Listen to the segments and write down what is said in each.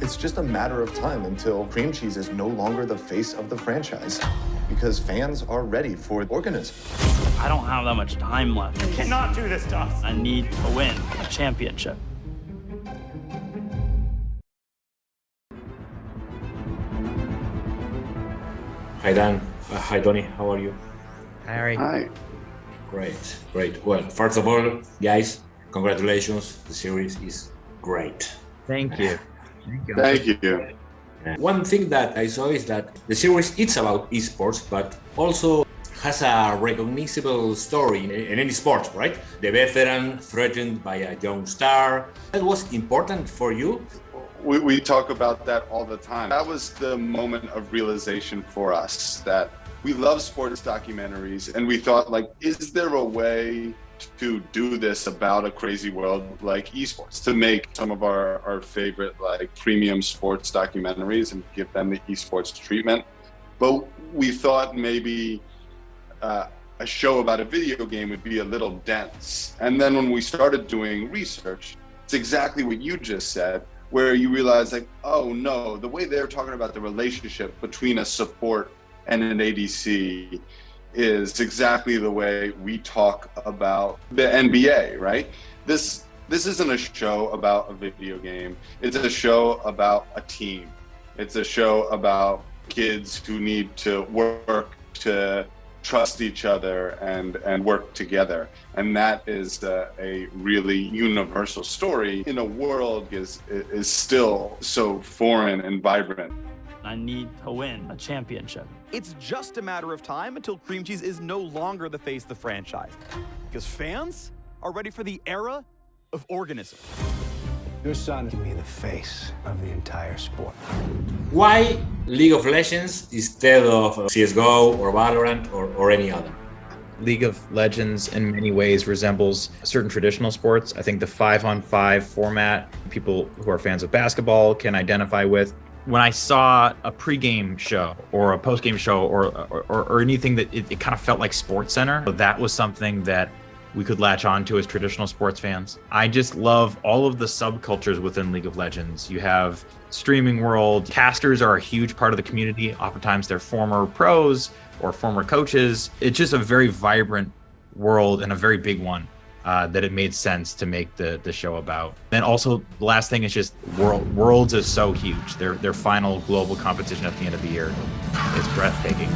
It's just a matter of time until cream cheese is no longer the face of the franchise because fans are ready for organism. I don't have that much time left. You cannot do this to us. I need to win a championship. Hi Dan. Hi Tony. How are you? Hi Ari. Hi. Great, great. Well, first of all, guys, congratulations. The series is great. Thank you. Thank you. One thing that I saw is that the series is about esports, but also has a recognizable story in any sport, right? The veteran threatened by a young star. That was important for you? We talk about that all the time. That was the moment of realization for us that we love sports documentaries, and we thought, like, is there a way to do this about a crazy world like esports, to make some of our favorite like premium sports documentaries and give them the esports treatment? But we thought maybe a show about a video game would be a little dense. And then when we started doing research, it's exactly what you just said, where you realize, like, oh no, the way they're talking about the relationship between a support and an ADC is exactly the way we talk about the NBA, right? This isn't a show about a video game. It's a show about a team. It's a show about kids who need to work to trust each other and work together. And that is a really universal story in a world is still so foreign and vibrant. I need to win a championship. It's just a matter of time until cream cheese is no longer the face of the franchise, because fans are ready for the era of organism. Your son can be the face of the entire sport. Why League of Legends instead of CSGO or Valorant or any other? League of Legends in many ways resembles certain traditional sports. I think the 5-on-5 format, people who are fans of basketball can identify with. When I saw a pregame show or a postgame show or anything that it kind of felt like Sports Center, that was something that we could latch on to as traditional sports fans. I just love all of the subcultures within League of Legends. You have streaming world, casters are a huge part of the community. Oftentimes they're former pros or former coaches. It's just a very vibrant world and a very big one that it made sense to make the show about. And also the last thing is just Worlds is so huge. Their final global competition at the end of the year is breathtaking.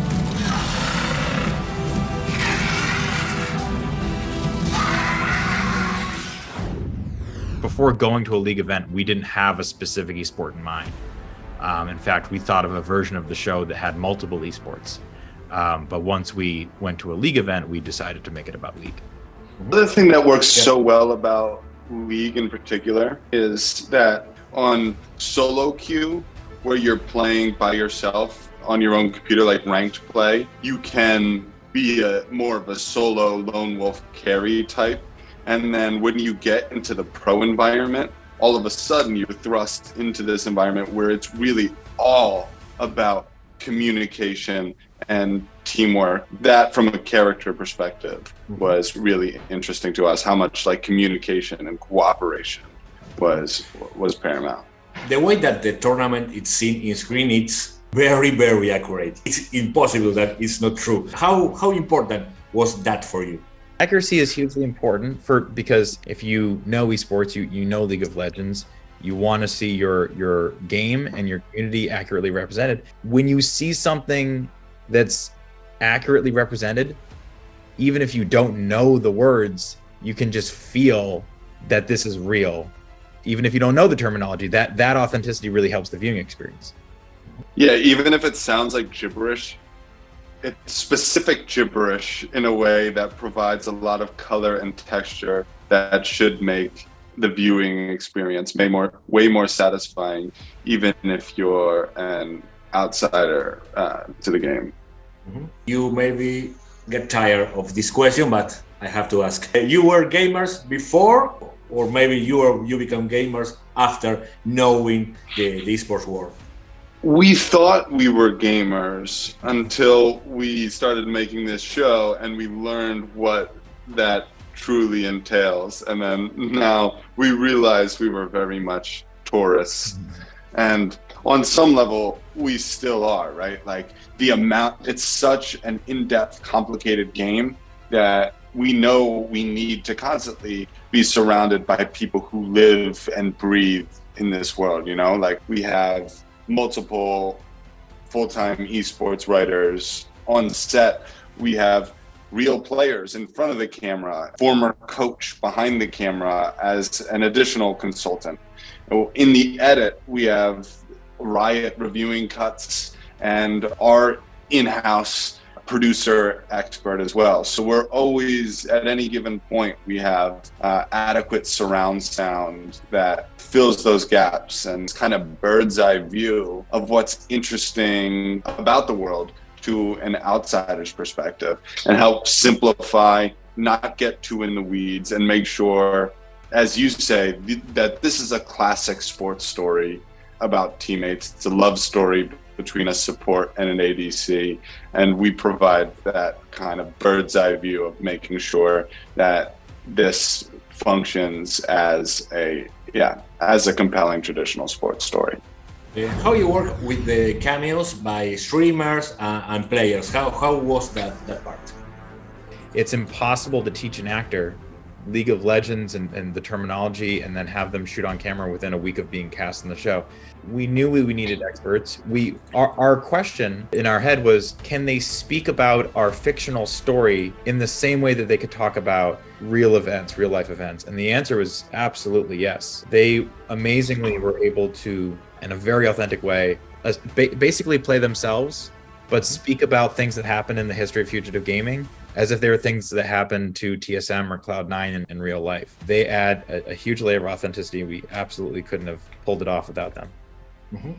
Before going to a league event, we didn't have a specific esport in mind. In fact, we thought of a version of the show that had multiple esports. But once we went to a league event, we decided to make it about league. The other thing that works so well about League in particular is that on solo queue, where you're playing by yourself on your own computer, like ranked play, you can be more of a solo lone wolf carry type. And then when you get into the pro environment, all of a sudden you're thrust into this environment where it's really all about communication and teamwork. That, from a character perspective, was really interesting to us, how much like communication and cooperation was paramount. The way that the tournament is seen in screen, it's very, very accurate. It's impossible that it's not true. How important was that for you? Accuracy is hugely important because if you know esports, you know League of Legends, you want to see your game and your community accurately represented. When you see something that's accurately represented, even if you don't know the words, you can just feel that this is real. Even if you don't know the terminology, that authenticity really helps the viewing experience. Yeah, even if it sounds like gibberish, it's specific gibberish in a way that provides a lot of color and texture that should make the viewing experience way more satisfying, even if you're an outsider to the game. Mm-hmm. You maybe get tired of this question, but I have to ask. You were gamers before, or maybe you become gamers after knowing the esports world? We thought we were gamers until we started making this show and we learned what that truly entails. And then now we realized we were very much tourists And on some level, we still are, right? Like the amount, it's such an in-depth, complicated game that we know we need to constantly be surrounded by people who live and breathe in this world, you know? Like we have multiple full-time esports writers on set. We have real players in front of the camera, former coach behind the camera as an additional consultant. In the edit, we have Riot reviewing cuts and our in-house producer expert as well. So we're always, at any given point, we have adequate surround sound that fills those gaps and it's kind of bird's eye view of what's interesting about the world to an outsider's perspective, and help simplify, not get too in the weeds, and make sure, as you say, that this is a classic sports story about teammates. It's a love story between a support and an ADC, and we provide that kind of bird's eye view of making sure that this functions as a compelling traditional sports story. How you work with the cameos by streamers and players? How was that part? It's impossible to teach an actor League of Legends and the terminology and then have them shoot on camera within a week of being cast in the show. We knew we needed experts. Our question in our head was, can they speak about our fictional story in the same way that they could talk about real events, real life events? And the answer was absolutely yes. They amazingly were able to, in a very authentic way, basically play themselves, but speak about things that happen in the history of fugitive gaming as if they were things that happened to TSM or Cloud9 in real life. They add a huge layer of authenticity. We absolutely couldn't have pulled it off without them. Mm-hmm.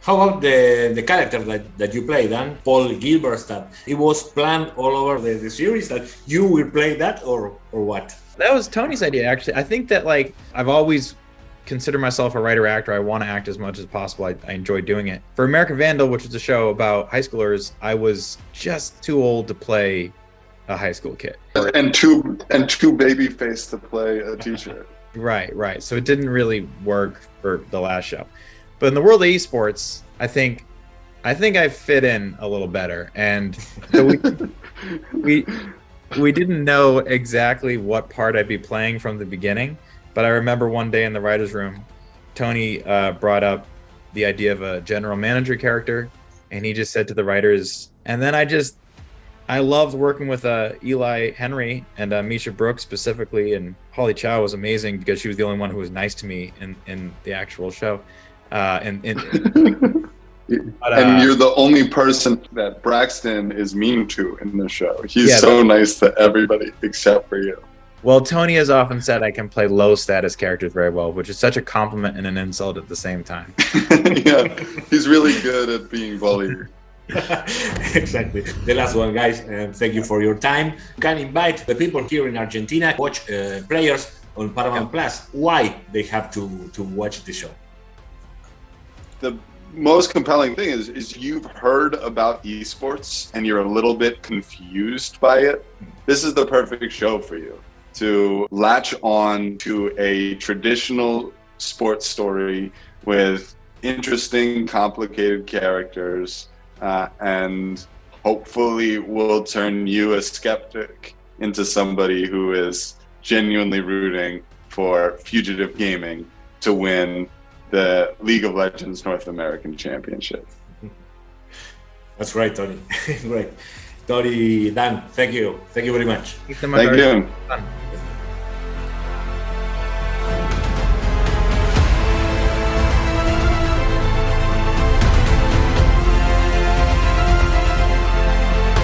How about the character that you played, Dan? Paul Gilbert, that it was planned all over the series that you will play that or what? That was Tony's idea, actually. I think that, like, I've always considered myself a writer-actor. I want to act as much as possible. I enjoy doing it. For American Vandal, which is a show about high schoolers, I was just too old to play a high school kid. And too baby faced to play a teacher. Right. So it didn't really work for the last show. But in the world of esports, I think I fit in a little better. And so we didn't know exactly what part I'd be playing from the beginning. But I remember one day in the writer's room, Tony brought up the idea of a general manager character, and he just said to the writers, and then I loved working with Eli Henry and Misha Brooks specifically, and Holly Chow was amazing because she was the only one who was nice to me in the actual show. And you're the only person that Braxton is mean to in the show. He's so nice to everybody except for you. Well, Tony has often said I can play low status characters very well, which is such a compliment and an insult at the same time. Yeah, he's really good at being bullied. Exactly. The last one, guys, and thank you for your time. You can invite the people here in Argentina watch Players on Paramount Plus. Why they have to watch the show? The most compelling thing is you've heard about esports and you're a little bit confused by it. This is the perfect show for you to latch on to a traditional sports story with interesting, complicated characters, and hopefully will turn you, a skeptic, into somebody who is genuinely rooting for Fugitive Gaming to win the League of Legends North American Championship. That's right, Tony. Great. Tony, Dan, thank you. Thank you very much. Thank you. Thank you.